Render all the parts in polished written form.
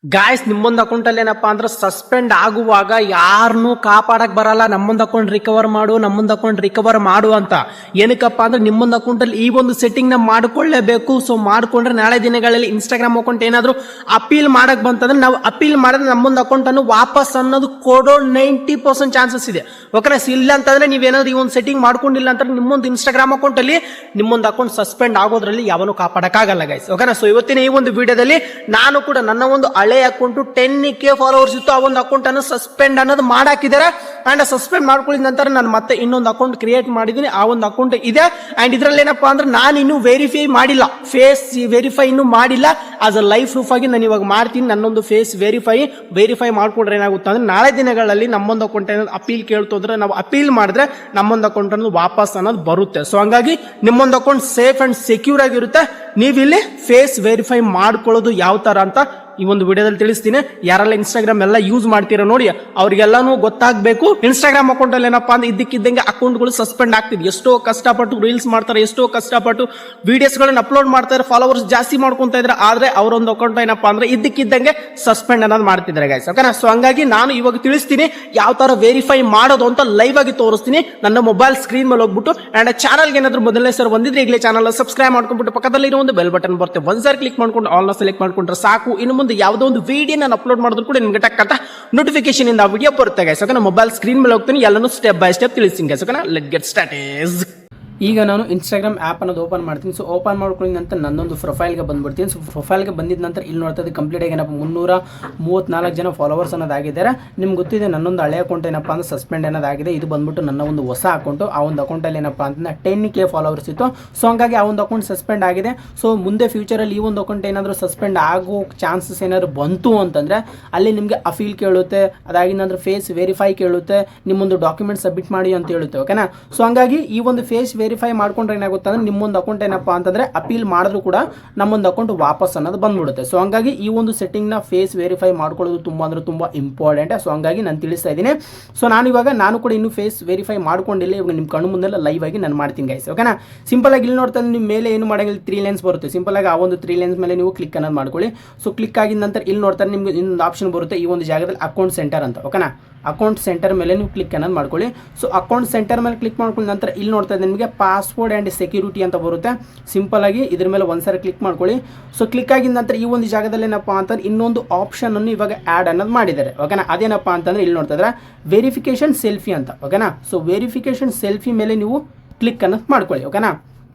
Guys ನಿಮ್ಮೊಂದು ಅಕೌಂಟಲ್ಲಿ ಏನಪ್ಪಾ ಅಂದ್ರೆ ಸಸ್ಪೆಂಡ್ ಆಗುವಾಗ ಯಾರನ್ನೂ ಕಾಪಾಡಕ್ ಬರಲ್ಲ. ನಮ್ಮೊಂದು ಅಕೌಂಟ್ ರಿಕವರ್ ಮಾಡು ಅಂತ. ಏನಕ್ಕಪ್ಪ ಅಂದ್ರೆ ನಿಮ್ಮೊಂದು ಅಕೌಂಟಲ್ಲಿ ಈ ಒಂದು ಸೆಟ್ಟಿಂಗ್ ನ ಮಾಡ್ಕೊಳ್ಳೇಬೇಕು. ಸೊ ಮಾಡ್ಕೊಂಡ್ರೆ ನಾಳೆ ದಿನಗಳಲ್ಲಿ ಇನ್ಸ್ಟಾಗ್ರಾಮ್ ಅಕೌಂಟ್ ಏನಾದ್ರು ಅಪೀಲ್ ಮಾಡಕ್ ಬಂತಂದ್ರೆ ನಾವು ಅಪೀಲ್ ಮಾಡಿದ್ರೆ ನಮ್ಮೊಂದು ಅಕೌಂಟ್ ಅನ್ನು ವಾಪಸ್ ಅನ್ನೋದು ಕೊಡೋ 90% ಚಾನ್ಸಸ್ ಇದೆ. ಓಕೆನಾ? ಇಲ್ಲ ಅಂತಂದ್ರೆ ನೀವೇನಾದ್ರು ಈ ಒಂದು ಸೆಟ್ಟಿಂಗ್ ಮಾಡ್ಕೊಂಡಿಲ್ಲ ಅಂತಂದ್ರೆ ನಿಮ್ಮೊಂದು ಇನ್ಸ್ಟಾಗ್ರಾಮ್ ಅಕೌಂಟ್ ಅಲ್ಲಿ ನಿಮ್ಮೊಂದು ಅಕೌಂಟ್ ಸಸ್ಪೆಂಡ್ ಆಗೋದ್ರಲ್ಲಿ ಯಾವನು ಕಾಪಾಡಕ್ಕಾಗಲ್ಲ ಗೈಸ್. ಓಕೆನಾ? ಸೊ ಇವತ್ತಿನ ಈ ಒಂದು ವಿಡಿಯೋದಲ್ಲಿ ನಾನು ಕೂಡ ನನ್ನ ಒಂದು ಹಳೆ ಅಕೌಂಟ್ 10K ಫಾಲೋವರ್ಸ್ ಇತ್ತು, ಆ ಒಂದು ಅಕೌಂಟ್ ಅನ್ನು ಸಸ್ಪೆಂಡ್ ಅನ್ನೋದು ಮಾಡಾಕಿದ್ದಾರೆ. ಅಂಡ್ ಸಸ್ಪೆಂಡ್ ಮಾಡ್ಕೊಳ್ಳಿದ ನಂತರ ನಾನು ಮತ್ತೆ ಇನ್ನೊಂದು ಅಕೌಂಟ್ ಕ್ರಿಯೇಟ್ ಮಾಡಿದೀನಿ. ಆ ಒಂದು ಅಕೌಂಟ್ ಇದೆ. ಅಂಡ್ ಇದ್ರಲ್ಲಿ ಏನಪ್ಪಾ ಅಂದ್ರೆ ನಾನು ಇನ್ನು ವೆರಿಫೈ ಮಾಡಿಲ್ಲ, ಫೇಸ್ ವೆರಿಫೈ ಇನ್ನು ಮಾಡಿಲ್ಲ. ಆಸ್ ಅ ಲೈಫ್ ಪ್ರೂಫ್ ಆಗಿ ನಾನು ಇವಾಗ ಮಾಡ್ತೀನಿ. ನನ್ನೊಂದು ಫೇಸ್ ವೆರಿಫೈ ಮಾಡ್ಕೊಂಡ್ರೆ ಏನಾಗುತ್ತೆ ಅಂದ್ರೆ ನಾಳೆ ದಿನಗಳಲ್ಲಿ ನಮ್ಮೊಂದು ಅಕೌಂಟ್ ಏನಾದ್ರು ಅಪೀಲ್ ಕೇಳ್ತೋದ್ರೆ ನಾವು ಅಪೀಲ್ ಮಾಡಿದ್ರೆ ನಮ್ಮೊಂದು ಅಕೌಂಟ್ ಅನ್ನೋದು ವಾಪಸ್ ಅನ್ನೋದು ಬರುತ್ತೆ. ಸೊ ಹಂಗಾಗಿ ನಿಮ್ಮೊಂದು ಅಕೌಂಟ್ ಸೇಫ್ ಅಂಡ್ ಸೆಕ್ಯೂರ್ ಆಗಿರುತ್ತೆ. ನೀವಿಲ್ಲಿ ಫೇಸ್ ವೆರಿಫೈ ಮಾಡ್ಕೊಳ್ಳೋದು ಯಾವ ತರ ಅಂತ ಈ ಒಂದು ವಿಡಿಯೋದಲ್ಲಿ ತಿಳಿಸ್ತೀನಿ. ಯಾರೆಲ್ಲ ಇನ್ಸ್ಟಾಗ್ರಾಮ್ ಎಲ್ಲ ಯೂಸ್ ಮಾಡ್ತೀರಾ ನೋಡಿ, ಅವ್ರಿಗೆಲ್ಲಾನು ಗೊತ್ತಾಗಬೇಕು. ಇನ್ಸ್ಟಾಗ್ರಾಮ್ ಅಕೌಂಟ್ ಅಲ್ಲಿ ಏನಪ್ಪಾ ಅಂದ್ರೆ ಇದ್ದಕ್ಕಿದ್ದಂಗೆ ಅಕೌಂಟ್ಗಳು ಸಸ್ಪೆಂಡ್ ಆಗ್ತಿದೆ. ಎಷ್ಟೋ ಕಷ್ಟಪಟ್ಟು ರೀಲ್ಸ್ ಮಾಡ್ತಾರೆ, ಎಷ್ಟೋ ಕಷ್ಟಪಟ್ಟು ವಿಡಿಯೋಸ್ ಗಳನ್ನ ಅಪ್ಲೋಡ್ ಮಾಡ್ತಾರೆ, ಫಾಲೋವರ್ಸ್ ಜಾಸ್ತಿ ಮಾಡ್ಕೊಂತ ಇದ್ರೆ. ಆದ್ರೆ ಅವರೊಂದು ಅಕೌಂಟ್ ಏನಪ್ಪಾ ಅಂದ್ರೆ ಇದ್ದಕ್ಕಿದ್ದಂಗೆ ಸಸ್ಪೆಂಡ್ ಅನ್ನೋದು ಮಾಡ್ತಿದ್ದಾರೆ ಗೈಸ್. ಓಕೆನಾ? ಸೊ ಹಂಗಾಗಿ ನಾನು ಇವಾಗ ತಿಳಿಸ್ತೀನಿ ಯಾವ ತರ ವೆರಿಫೈ ಮಾಡೋದು ಅಂತ ಲೈವ್ ಆಗಿ ತೋರಿಸ್ತೀನಿ. ನನ್ನ ಮೊಬೈಲ್ ಸ್ಕ್ರೀನ್ ಮೇಲೆ ಹೋಗ್ಬಿಟ್ಟು ಅಂಡ್ ಚಾನಲ್ಗೆ ಏನಾದ್ರು ಮೊದಲನೇ ಸರ್ ಬಂದಿದ್ರೆ ಈಗಲೇ ಚಾನಲ್ ಸಬ್ಸ್ಕ್ರೈಬ್ ಮಾಡ್ಕೊಂಡ್ಬಿಟ್ಟು ಪಕ್ಕದಲ್ಲಿ ಇರೋ ಒಂದು ಬೆಲ್ ಬಟನ್ ಬರುತ್ತೆ, ಒಂದ್ಸಾರಿ ಕ್ಲಿಕ್ ಮಾಡ್ಕೊಂಡು ಆಲ್ ನ ಸೆಲೆಕ್ಟ್ ಮಾಡ್ಕೊಂಡ್ರೆ ಸಾಕು. ಇನ್ನು ಮುಂದೆ ಯಾವುದೋ ಒಂದು ವಿಡಿಯೋ ನಾನು ಅಪ್ಲೋಡ್ ಮಾಡಿದ್ರು ಕೂಡ ನಿಮ್ಗೆ ಟಕ್ ಅಂತ ನೋಟಿಫಿಕೇಶನ್ ಇಂದ ವಿಡಿಯೋ ಬರುತ್ತೆ ಗೈಸ್. ಓಕೆನಾ? ಮೊಬೈಲ್ ಸ್ಕ್ರೀನ್ ಮೇಲೆ ಹೋಗ್ತೀನಿ, ಎಲ್ಲಾನು ಸ್ಟೆಪ್ ಬೈ ಸ್ಟೆಪ್ ತಿಳಿಸ್ತೀನಿ ಗೈಸ್. ಓಕೆನಾ? Let get started. ಈಗ ನಾನು ಇನ್ಸ್ಟಾಗ್ರಾಮ್ ಆ್ಯಪ್ ಅನ್ನೋದು ಓಪನ್ ಮಾಡ್ತೀನಿ. ಸೊ ಓಪನ್ ಮಾಡ್ಕೊಂಡಿದ ನಂತರ ನನ್ನೊಂದು ಪ್ರೊಫೈಲ್ಗೆ ಬಂದ್ಬಿಡ್ತೀನಿ. ಸೊ ಪ್ರೊಫೈಲ್ಗೆ ಬಂದಿದ ನಂತರ ಇಲ್ಲಿ ನೋಡ್ತಾ ಇದ್ದು ಕಂಪ್ಲೀಟ್ ಆಗಿ ಏನಪ್ಪ 334 ಜನ ಫಾಲೋವರ್ಸ್ ಅನ್ನೋದಾಗಿದ್ದಾರೆ. ನಿಮ್ಗೆ ಗೊತ್ತಿದೆ ನನ್ನೊಂದು ಹಳೆ ಅಕೌಂಟ್ ಏನಪ್ಪ ಅಂದ್ರೆ ಸಸ್ಪೆಂಡ್ ಅನ್ನೋದಾಗಿದೆ. ಇದು ಬಂದ್ಬಿಟ್ಟು ನನ್ನ ಒಂದು ಹೊಸ ಅಕೌಂಟು. ಆ ಒಂದು ಅಕೌಂಟಲ್ಲಿ ಏನಪ್ಪ ಅಂತಂದ್ರೆ 10K ಫಾಲೋವರ್ಸ್ ಇತ್ತು. ಸೊ ಹಂಗಾಗಿ ಆ ಒಂದು ಅಕೌಂಟ್ ಸಸ್ಪೆಂಡ್ ಆಗಿದೆ. ಸೊ ಮುಂದೆ ಫ್ಯೂಚರಲ್ಲಿ ಈ ಒಂದು ಅಕೌಂಟ್ ಏನಾದರೂ ಸಸ್ಪೆಂಡ್ ಆಗೋ ಚಾನ್ಸಸ್ ಏನಾದ್ರು ಬಂತು ಅಂತಂದರೆ ಅಲ್ಲಿ ನಿಮಗೆ ಅಫೀಲ್ ಕೇಳುತ್ತೆ, ಅದಾಗಿಂದಂದ್ರೆ ಫೇಸ್ ವೆರಿಫೈ ಕೇಳುತ್ತೆ, ನಿಮ್ಮೊಂದು ಡಾಕ್ಯುಮೆಂಟ್ ಸಬ್ಮಿಟ್ ಮಾಡಿ ಅಂತ ಹೇಳುತ್ತೆ. ಓಕೆನಾ? ಸೊ ಹಂಗಾಗಿ ಈ ಒಂದು ಫೇಸ್ ವೆರಿಫೈ ಮಾಡ್ಕೊಂಡ್ರೆ ಏನಾಗುತ್ತೆ ಅಂದ್ರೆ ನಿಮ್ಮೊಂದು ಅಕೌಂಟ್ ಏನಪ್ಪಾ ಅಂತಂದ್ರೆ ಅಪೀಲ್ ಮಾಡಿದ್ರು ಕೂಡ ನಮ್ಮೊಂದು ಅಕೌಂಟ್ ವಾಪಸ್ ಅನ್ನೋದು ಬಂದ್ಬಿಡುತ್ತೆ. ಸೊ ಹಂಗಾಗಿ ಈ ಒಂದು ಸೆಟ್ಟಿಂಗ್ ನ ಫೇಸ್ ವೆರಿಫೈ ಮಾಡ್ಕೊಳ್ಳೋದು ತುಂಬಾ ಅಂದ್ರೆ ತುಂಬಾ ಇಂಪಾರ್ಟೆಂಟ್. ಸೊ ಹಂಗಾಗಿ ನಾನು ತಿಳಿಸ್ತಾ ಇದ್ದೀನಿ. ಸೊ ನಾನು ಕೂಡ ಇನ್ನು ಫೇಸ್ ವೆರಿಫೈ ಮಾಡ್ಕೊಂಡಿಲ್ಲ. ಇವಾಗ ನಿಮ್ಮ ಕಣ್ಣು ಮುಂದೆಲ್ಲ ಲೈವ್ ಆಗಿ ನಾನು ಮಾಡ್ತೀನಿ ಗೈಸ್. ಓಕೆನಾ? ಸಿಂಪಲ್ ಆಗಿ ಇಲ್ಲಿ ನೋಡ್ತಾ ನಿಮ್ಮ ಮೇಲೆ ಏನು ಮಾಡಂಗಿಲ್ಲ, 3 ಲೈನ್ಸ್ ಬರುತ್ತೆ. ಸಿಂಪಲ್ ಆಗಿ ಆ ಒಂದು 3 ಲೈನ್ಸ್ ಮೇಲೆ ನೀವು ಕ್ಲಿಕ್ ಅನ್ನೋದು ಮಾಡ್ಕೊಳ್ಳಿ. ಸೊ ಕ್ಲಿಕ್ ಆಗಿದ ನಂತರ ಇಲ್ಲಿ ನೋಡ್ತಾರೆ ನಿಮ್ಗೆ ಇನ್ನೊಂದು ಆಪ್ಷನ್ ಬರುತ್ತೆ ಈ ಒಂದು ಜಾಗದಲ್ಲಿ ಅಕೌಂಟ್ ಸೆಂಟರ್ ಅಂತ. ಓಕೆನಾ? ಅಕೌಂಟ್ ಸೆಂಟರ್ ಮೇಲೆ ನೀವು ಕ್ಲಿಕ್ ಅನ್ನೋದು ಮಾಡ್ಕೊಳ್ಳಿ. ಸೊ ಅಕೌಂಟ್ ಸೆಂಟರ್ ಮೇಲೆ ಕ್ಲಿಕ್ ಮಾಡ್ಕೊಂಡ ನಂತರ ಇಲ್ಲಿ ನೋಡ್ತಾ ಇದ್ದೀನಿ ನಿಮಗೆ ಪಾಸ್ವರ್ಡ್ ಆ್ಯಂಡ್ ಸೆಕ್ಯೂರಿಟಿ ಅಂತ ಬರುತ್ತೆ. ಸಿಂಪಲ್ ಆಗಿ ಇದ್ರ ಮೇಲೆ ಒಂದ್ಸರಿ ಕ್ಲಿಕ್ ಮಾಡ್ಕೊಳ್ಳಿ. ಸೊ ಕ್ಲಿಕ್ ಆಗಿದ ನಂತರ ಈ ಒಂದು ಜಾಗದಲ್ಲಿ ಏನಪ್ಪಾ ಅಂತಂದ್ರೆ ಇನ್ನೊಂದು ಆಪ್ಷನ್ ಅನ್ನು ಇವಾಗ ಆ್ಯಡ್ ಅನ್ನೋದು ಮಾಡಿದ್ದಾರೆ. ಓಕೆನಾ? ಅದೇನಪ್ಪ ಅಂತಂದ್ರೆ ಇಲ್ಲಿ ನೋಡ್ತಾ ಇದ್ರೆ ವೆರಿಫಿಕೇಶನ್ ಸೆಲ್ಫಿ ಅಂತ. ಓಕೆನಾ? ಸೊ ವೆರಿಫಿಕೇಶನ್ ಸೆಲ್ಫಿ ಮೇಲೆ ನೀವು ಕ್ಲಿಕ್ ಅನ್ನೋದು ಮಾಡ್ಕೊಳ್ಳಿ. ಓಕೆನಾ?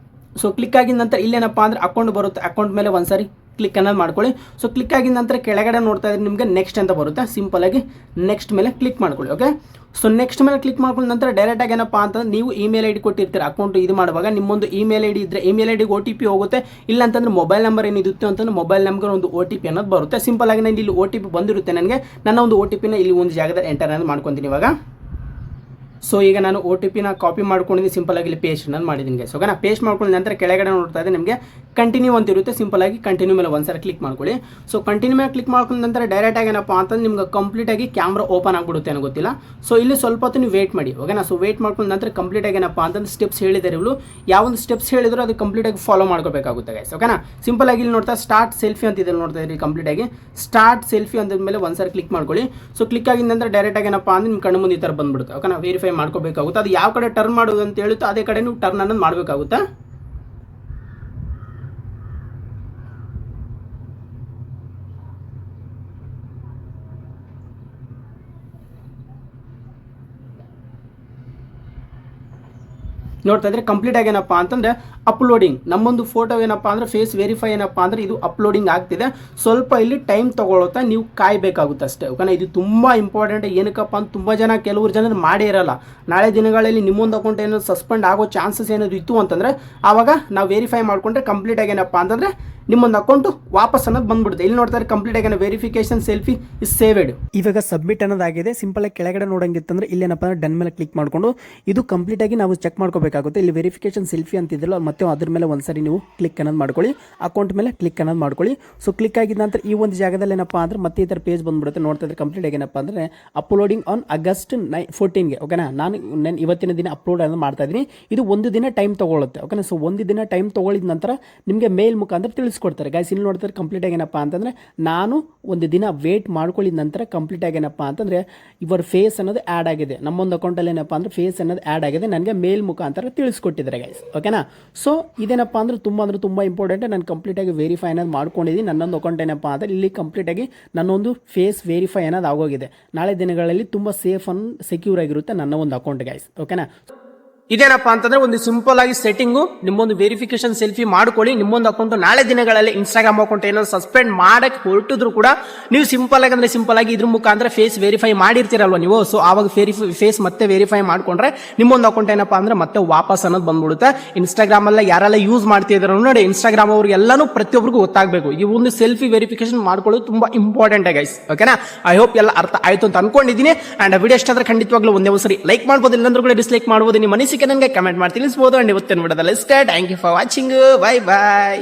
ಸೊ ಕ್ಲಿಕ್ ಆಗಿದ ನಂತರ ಇಲ್ಲೇನಪ್ಪ ಅಂದ್ರೆ ಅಕೌಂಟ್ ಬರುತ್ತೆ. ಅಕೌಂಟ್ ಮೇಲೆ ಒಂದ್ಸರಿ ಕ್ಲಿಕ್ ಅನ್ನೋದು ಮಾಡ್ಕೊಳ್ಳಿ. ಸೊ ಕ್ಲಿಕ್ ಆಗಿದ ನಂತರ ಕೆಳಗಡೆ ನೋಡ್ತಾ ಇದ್ರೆ ನಿಮಗೆ ನೆಕ್ಸ್ಟ್ ಅಂತ ಬರುತ್ತೆ. ಸಿಂಪಲ್ ಆಗಿ ನೆಕ್ಸ್ಟ್ ಮೇಲೆ ಕ್ಲಿಕ್ ಮಾಡ್ಕೊಳ್ಳಿ. ಓಕೆ? ಸೊ ನೆಕ್ಸ್ಟ್ ಮೇಲೆ ಕ್ಲಿಕ್ ಮಾಡ್ಕೊಂಡ ನಂತರ ಡೈರೆಕ್ಟ್ ಆಗಿ ಏನಪ್ಪಾ ಅಂತಂದ್ರೆ ನೀವು ಇಮೇಲ್ ಐಡಿ ಕೊಟ್ಟಿರ್ತೀರ ಅಕೌಂಟ್ ಇದು ಮಾಡುವಾಗ ನಿಮ್ಮೊಂದು ಇಮೇಲ್ ಐಡಿ ಇದ್ರೆ ಇಮೇಲ್ ಐಡಿಗೆ OTP ಹೋಗುತ್ತೆ. ಇಲ್ಲ ಅಂತಂದ್ರೆ ಮೊಬೈಲ್ ನಂಬರ್ ಏನಿರುತ್ತೆ ಅಂತಂದ್ರೆ ಮೊಬೈಲ್ ನಂಬರ್ ಒಂದು OTP ಅನ್ನೋದು ಬರುತ್ತೆ. ಸಿಂಪಲ್ ಆಗಿ ನಾನು ಇಲ್ಲಿ OTP ಬಂದಿರುತ್ತೆ ನನಗೆ. ನನ್ನ ಒಂದು OTP ನ ಇಲ್ಲಿ ಒಂದು ಜಾಗದಲ್ಲಿ ಎಂಟರ್ ಅನ್ನೋದು ಮಾಡ್ಕೊತೀನಿ ಇವಾಗ. ಸೊ ಈಗ ನಾನು OTP ನ ಕಾಪಿ ಮಾಡ್ಕೊಂಡಿದ್ದೀನಿ. ಸಿಂಪಲ್ ಆಗಿ ಇಲ್ಲಿ ಪೇಸ್ಟ್ ಅನ್ನೋದು ಮಾಡಿದ್ದೀನಿ ಗೈಸ್. ಓಕೆನಾ? ಪೇಸ್ಟ್ ಮಾಡ್ಕೊಂಡ ನಂತರ ಕೆಳಗಡೆ ನೋಡ್ತಾ ಇದೆ ನಿಮಗೆ ಕಂಟಿನ್ಯೂ ಅಂತ ಇರುತ್ತೆ. ಸಿಂಪಲ್ ಆಗಿ ಕಂಟಿನ್ಯೂ ಮೇಲೆ ಒಂದ್ಸರಿ ಕ್ಲಿಕ್ ಮಾಡ್ಕೊಳ್ಳಿ. ಸೊ ಕಂಟಿನ್ಯೂ ಮೇಲೆ ಕ್ಲಿಕ್ ಮಾಡ್ಕೊಂಡ ನಂತರ ಡೈರೆಕ್ಟ್ ಆಗಿ ಏನಪ್ಪಾ ಅಂತಂದ್ರೆ ನಿಮ್ಗೆ ಕಂಪ್ಲೀಟ್ ಆಗಿ ಕ್ಯಾಮ್ರಾ ಓಪನ್ ಆಗ್ಬಿಡುತ್ತೆ ಅನ್ನೋ ಗೊತ್ತಿಲ್ಲ. ಸೊ ಇಲ್ಲಿ ಸ್ವಲ್ಪ ಹೊತ್ತು ನೀವು ವೇಟ್ ಮಾಡಿ. ಓಕೆನಾ? ಸೊ ವೇಟ್ ಮಾಡ್ಕೊಂಡ ನಂತರ ಕಂಪ್ಲೀಟ್ ಆಗಿ ಏನಪ್ಪಾ ಅಂತಂದ್ರೆ ಸ್ಟೆಪ್ಸ್ ಹೇಳಿದ್ದಾರೆ ಇವರು. ಯಾವೊಂದು ಸ್ಟೆಪ್ಸ್ ಹೇಳಿದ್ರು ಅದು ಕಂಪ್ಲೀಟ್ ಆಗಿ ಫಾಲೋ ಮಾಡ್ಕೋಬೇಕಾಗುತ್ತೆ ಗೈಸ್. ಓಕೆನಾ? ಸಿಂಪಲ್ ಆಗಿ ಇಲ್ಲಿ ನೋಡ್ತಾ ಸ್ಟಾರ್ಟ್ ಸೆಲ್ಫಿ ಅಂತ ಇದೆ ನೋಡ್ತಾ ಇದ್ರಿ. ಕಂಪ್ಲೀಟ್ ಆಗಿ ಸ್ಟಾರ್ಟ್ ಸೆಲ್ಫಿ ಅಂತ ಮೇಲೆ ಒಂದ್ಸರಿ ಕ್ಲಿಕ್ ಮಾಡ್ಕೊಳ್ಳಿ. ಸೊ ಕ್ಲಿಕ್ ಆಗಿದ ನಂತರ ಡೈರೆಕ್ಟ್ ಆಗಿ ಏನಪ್ಪಾ ಅಂದ್ರೆ ನಿಮ್ಮ ಕಣ್ಣು ಮುಂದೆ ಈ ತರ ಬಂದ್ಬಿಡುತ್ತೆ. ಓಕೆನಾ? ವೆರಿಫೈ ಮಾಡ್ಕೋಬೇಕಾಗುತ್ತೆ. ಅದು ಯಾವ ಕಡೆ ಟರ್ನ್ ಮಾಡೋದು ಅಂತ ಹೇಳುತ್ತೋ ಅದೇ ಕಡೆ ನೀವು ಟರ್ನ್ ಅನ್ನೋದು ಮಾಡಬೇಕಾಗುತ್ತೆ. ನೋಡ್ತಾ ಇದ್ರೆ ಕಂಪ್ಲೀಟ್ ಆಗಿ ಏನಪ್ಪಾ ಅಂತಂದ್ರೆ ಅಪ್ಲೋಡಿಂಗ್ ನಮ್ಮೊಂದು ಫೋಟೋ ಏನಪ್ಪಾ ಅಂದ್ರೆ ಫೇಸ್ ವೆರಿಫೈ ಏನಪ್ಪಾ ಅಂದ್ರೆ ಇದು ಅಪ್ಲೋಡಿಂಗ್ ಆಗ್ತಿದೆ. ಸ್ವಲ್ಪ ಇಲ್ಲಿ ಟೈಮ್ ತಗೊಳುತ್ತಾ, ನೀವು ಕಾಯಬೇಕಾಗುತ್ತೆ ಅಷ್ಟೇ. ಓಕೆನಾ? ಇದು ತುಂಬಾ ಇಂಪಾರ್ಟೆಂಟ್. ಏನಕ್ಕಪ್ಪ ಅಂತ ತುಂಬಾ ಜನ ಕೆಲವರು ಜನರು ಮಾಡೇ ಇರಲ್ಲ. ನಾಳೆ ದಿನಗಳಲ್ಲಿ ನಿಮ್ಮೊಂದು ಅಕೌಂಟ್ ಏನಾದ್ರು ಸಸ್ಪೆಂಡ್ ಆಗೋ ಚಾನ್ಸಸ್ ಏನಾದ್ರು ಇತ್ತು ಅಂತಂದ್ರೆ ಆವಾಗ ನಾವು ವೆರಿಫೈ ಮಾಡ್ಕೊಂಡ್ರೆ ಕಂಪ್ಲೀಟ್ ಆಗಿ ಏನಪ್ಪಾ ಅಂತಂದ್ರೆ ನಿಮ್ಮೊಂದು ಅಕೌಂಟ್ ವಾಪಸ್ ಅನ್ನೋದು ಬಂದ್ಬಿಡುತ್ತೆ. ಇಲ್ಲಿ ನೋಡ್ತಾರೆ ಕಂಪ್ಲೀಟ್ ಆಗಿ ವೆರಿಫಿಕೇಶನ್ ಸೆಲ್ಫಿ ಇಸ್ ಸೇವ್ಡ್. ಇವಾಗ ಸಬ್ಮಿಟ್ ಅನ್ನೋದಾಗಿದೆ. ಸಿಂಪಲ್ ಆಗಿ ಕೆಳಗಡೆ ನೋಡಂಗಿತ್ತಂದ್ರೆ ಇಲ್ಲೇನಪ್ಪ ಅಂದ್ರೆ ಡನ್ ಮೇಲೆ ಕ್ಲಿಕ್ ಮಾಡ್ಕೊಂಡು ಇದು ಕಂಪ್ಲೀಟ್ ಆಗಿ ನಾವು ಚೆಕ್ ಮಾಡ್ಕೋಬೇಕು. ಮಾಡ್ಕೊಳ್ಬೇಕಾಗುತ್ತೆ. ಇಲ್ಲಿ ವೆರಿಫಿಕೇಶನ್ ಸೆಲ್ಫಿ ಅಂತಿದ್ರಲ್ಲ ಮತ್ತೆ ಅದ್ರ ಮೇಲೆ ಒಂದ್ಸರಿ ನೀವು ಕ್ಲಿಕ್ ಅನ್ನೋದು ಮಾಡ್ಕೊಳ್ಳಿ, ಅಕೌಂಟ್ ಮೇಲೆ ಕ್ಲಿಕ್ ಅನ್ನೋದು ಮಾಡ್ಕೊಳ್ಳಿ. ಸೊ ಕ್ಲಿಕ್ ಆಗಿದ ನಂತರ ಈ ಒಂದು ಜಾಗದಲ್ಲಿ ಏನಪ್ಪ ಅಂದ್ರೆ ಮತ್ತೆ ಈ ಥರ ಪೇಜ್ ಬಂದ್ಬಿಡುತ್ತೆ. ನೋಡ್ತಾ ಇದ್ರೆ ಕಂಪ್ಲೀಟ್ ಆಗಿ ಏನಪ್ಪ ಅಂದರೆ ಅಪ್ಲೋಡಿಂಗ್ ಆನ್ ಆಗಸ್ಟ್ 14ಗೆ ಓಕೆನಾ. ನಾನು ಇವತ್ತಿನ ದಿನ ಅಪ್ಲೋಡ್ ಅನ್ನೋದು ಮಾಡ್ತಾ ಇದ್ದೀನಿ. ಇದು ಒಂದು ದಿನ ಟೈಮ್ ತೊಗೊಳುತ್ತೆ ಓಕೆನಾ. ಸೊ ಒಂದು ದಿನ ಟೈಮ್ ತೊಗೊಳಿದ ನಂತರ ನಿಮಗೆ ಮೇಲ್ ಮುಖಾಂತರ ತಿಳಿಸ್ಕೊಡ್ತಾರೆ ಗೈಸ್. ಇಲ್ಲಿ ನೋಡ್ತಾರೆ ಕಂಪ್ಲೀಟ್ ಆಗಿ ಏನಪ್ಪ ಅಂತಂದರೆ ನಾನು ಒಂದು ದಿನ ವೇಟ್ ಮಾಡ್ಕೊಳ್ಳಿದ ನಂತರ ಕಂಪ್ಲೀಟ್ ಆಗಿ ಏನಪ್ಪ ಅಂತಂದರೆ ಇವರ ಫೇಸ್ ಅನ್ನೋದು ಆ್ಯಡ್ ಆಗಿದೆ. ನಮ್ಮೊಂದು ಅಕೌಂಟಲ್ಲಿ ಏನಪ್ಪ ಅಂದರೆ ಫೇಸ್ ಅನ್ನೋದು ಆ್ಯಡ್ ಆಗಿದೆ, ನನಗೆ ಮೇಲ್ ಮುಖಾಂತರ ತಿಳಿಸ್ಕೊಟ್ಟಿದ್ದಾರೆ ಗೈಸ್ ಓಕೆನಾ. ಸೊ ಇದೇನಪ್ಪ ಅಂದರೆ ತುಂಬ ಇಂಪಾರ್ಟೆಂಟ್. ನಾನು ಕಂಪ್ಲೀಟಾಗಿ ವೆರಿಫೈ ಅನ್ನೋದು ಮಾಡ್ಕೊಂಡಿದ್ದೀನಿ. ನನ್ನೊಂದು ಅಕೌಂಟ್ ಏನಪ್ಪ ಅಂದರೆ ಇಲ್ಲಿ ಕಂಪ್ಲೀಟಾಗಿ ನನ್ನೊಂದು ಫೇಸ್ ವೆರಿಫೈ ಅನ್ನೋದು ಆಗೋಗಿದೆ. ನಾಳೆ ದಿನಗಳಲ್ಲಿ ತುಂಬ ಸೇಫ್ ಅಂಡ್ ಸೆಕ್ಯೂರ್ ಆಗಿರುತ್ತೆ ನನ್ನ ಒಂದು ಅಕೌಂಟ್ ಗೈಸ್ ಓಕೆನಾ. ಇದೇನಪ್ಪ ಅಂತಂದ್ರೆ ಒಂದು ಸಿಂಪಲ್ ಆಗಿ ಸೆಟ್ಟಿಂಗು, ನಿಮ್ಮೊಂದು ವೆರಿಫಿಕೇಶನ್ ಸೆಲ್ಫಿ ಮಾಡ್ಕೊಳ್ಳಿ. ನಿಮ್ಮೊಂದು ಅಕೌಂಟ್ ನಾಳೆ ದಿನಗಳಲ್ಲಿ ಇನ್ಸ್ಟಾಗ್ರಾಮ್ ಅಕೌಂಟ್ ಏನಾದ್ರು ಸಸ್ಪೆಂಡ್ ಮಾಡಕ್ಕೆ ಹೊರಟಿದ್ರು ಕೂಡ ನೀವು ಸಿಂಪಲ್ ಆಗಿ ಇದ್ರ ಮುಖಾಂತರ ಫೇಸ್ ವೆರಿಫೈ ಮಾಡಿರ್ತೀರಲ್ವ ನೀವು. ಸೊ ಆವಾಗ ಫೇಸ್ ಮತ್ತೆ ವೆರಿಫೈ ಮಾಡ್ಕೊಂಡ್ರೆ ನಿಮ್ಮೊಂದು ಅಕೌಂಟ್ ಏನಪ್ಪಾ ಅಂದ್ರೆ ಮತ್ತೆ ವಾಪಸ್ ಅನ್ನೋದು ಬಂದ್ಬಿಡುತ್ತೆ. ಇನ್ಸ್ಟಾಗ್ರಾಮ್ ಅಲ್ಲ ಯಾರೆಲ್ಲ ಯೂಸ್ ಮಾಡ್ತಿದ್ರು ನೋಡಿ, ಇನ್ಸ್ಟಾಗ್ರಾಮ್ ಅವ್ರಿಗೆಲ್ಲಾನು ಪ್ರತಿಯೊಬ್ಬರಿಗೂ ಗೊತ್ತಾಗಬೇಕು ಈ ಒಂದು ಸೆಲ್ಫಿ ವೆರಿಫಿಕೇಶನ್ ಮಾಡ್ಕೊಳ್ಳೋದು ತುಂಬಾ ಇಂಪಾರ್ಟೆಂಟ್ ಗೈಸ್ ಓಕೆನಾ. ಐ ಹೋಪ್ ಎಲ್ಲ ಅರ್ಥ ಆಯ್ತು ಅಂತ ಅನ್ಕೊಂಡಿದ್ದೀನಿ. ಅಂಡ್ ವಿಡಿಯೋ ಇಷ್ಟ ಆದ್ರೆ ಖಂಡಿತವಾಗ್ಲೂ ಒಂದೇ ಒಂದ್ಸರಿ ಲೈಕ್ ಮಾಡ್ಬೋದು, ಇಲ್ಲಾಂದ್ರೂ ಕೂಡ ಡಿಸ್ಲೈಕ್ ಮಾಡ್ಬೋದು. ನಿಮ್ಮ ಮನಸ್ಸಿಗೆ ನನಗೆ ಕಮೆಂಟ್ ಮಾಡಿ ತಿಳಿಸಬಹುದು. ಅಂಡ್ ಇವತ್ತಿನ ವಿಡಿಯೋದಲ್ಲಿ ಇಷ್ಟೇ. Thank you for watching. Bye by.